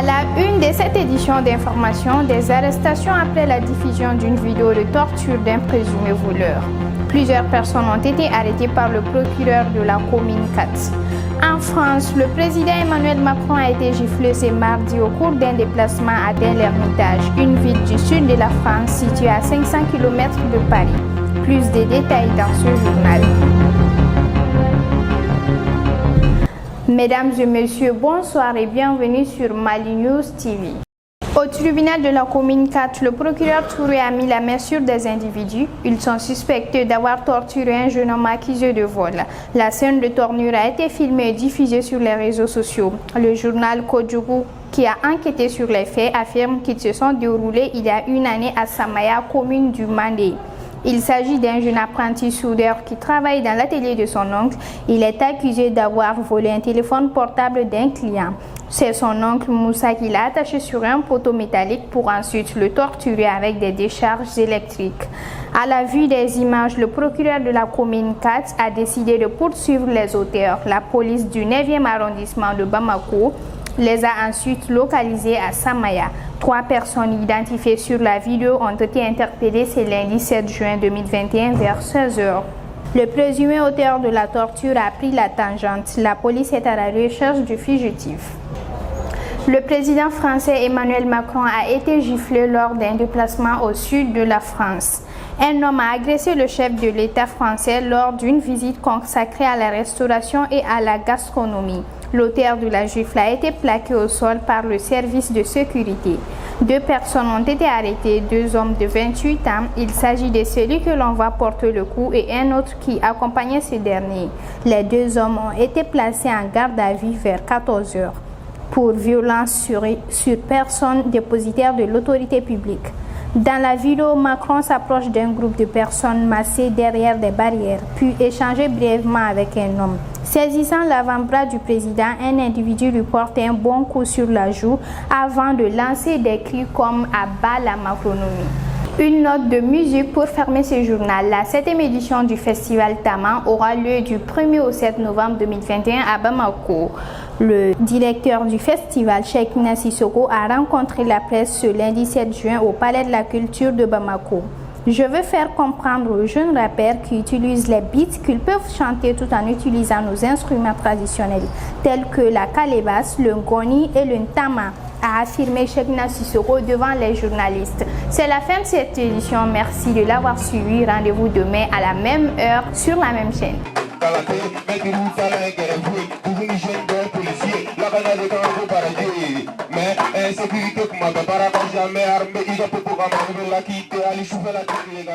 À la une de cette édition d'information, des arrestations après la diffusion d'une vidéo de torture d'un présumé voleur. Plusieurs personnes ont été arrêtées par le procureur de la commune 4. En France, le président Emmanuel Macron a été giflé ce mardi au cours d'un déplacement à Dun-l'Hermitage, une ville du sud de la France située à 500 km de Paris. Plus de détails dans ce journal. Mesdames et messieurs, bonsoir et bienvenue sur Mali News TV. Au tribunal de la commune 4, le procureur Touré a mis la main sur des individus. Ils sont suspectés d'avoir torturé un jeune homme accusé de vol. La scène de torture a été filmée et diffusée sur les réseaux sociaux. Le journal Kodjougou, qui a enquêté sur les faits, affirme qu'ils se sont déroulés il y a une année à Samaya, commune du Mandé. Il s'agit d'un jeune apprenti soudeur qui travaille dans l'atelier de son oncle. Il est accusé d'avoir volé un téléphone portable d'un client. C'est son oncle Moussa qui l'a attaché sur un poteau métallique pour ensuite le torturer avec des décharges électriques. À la vue des images, le procureur de la commune 4 a décidé de poursuivre les auteurs. La police du 9e arrondissement de Bamako les a ensuite localisés à Samaya. 3 personnes identifiées sur la vidéo ont été interpellées ce lundi 7 juin 2021 vers 16 h. Le présumé auteur de la torture a pris la tangente. La police est à la recherche du fugitif. Le président français Emmanuel Macron a été giflé lors d'un déplacement au sud de la France. Un homme a agressé le chef de l'État français lors d'une visite consacrée à la restauration et à la gastronomie. L'auteur de la gifle a été plaqué au sol par le service de sécurité. 2 personnes ont été arrêtées, 2 hommes de 28 ans. Il s'agit de celui que l'on va porter le coup et un autre qui accompagnait ce dernier. Les 2 hommes ont été placés en garde à vue vers 14 h pour violence sur personne dépositaire de l'autorité publique. Dans la vidéo, Macron s'approche d'un groupe de personnes massées derrière des barrières, puis échange brièvement avec un homme. Saisissant l'avant-bras du président, un individu lui porte un bon coup sur la joue avant de lancer des cris comme « à bas la macronomie ». Une note de musique pour fermer ce journal. La 7e édition du festival Taman aura lieu du 1er au 7 novembre 2021 à Bamako. Le directeur du festival, Cheikhna Sissoko, a rencontré la presse ce lundi 7 juin au Palais de la Culture de Bamako. Je veux faire comprendre aux jeunes rappeurs qui utilisent les beats qu'ils peuvent chanter tout en utilisant nos instruments traditionnels tels que la calebasse, le ngoni et le ntama, a affirmé Cheikhna Sissoko devant les journalistes. C'est la fin de cette édition. Merci de l'avoir suivi. Rendez-vous demain à la même heure sur la même chaîne. Mais insécurité comme ma para jamais armé, il a pas pour la quitter, aller chauffer la tête les gars.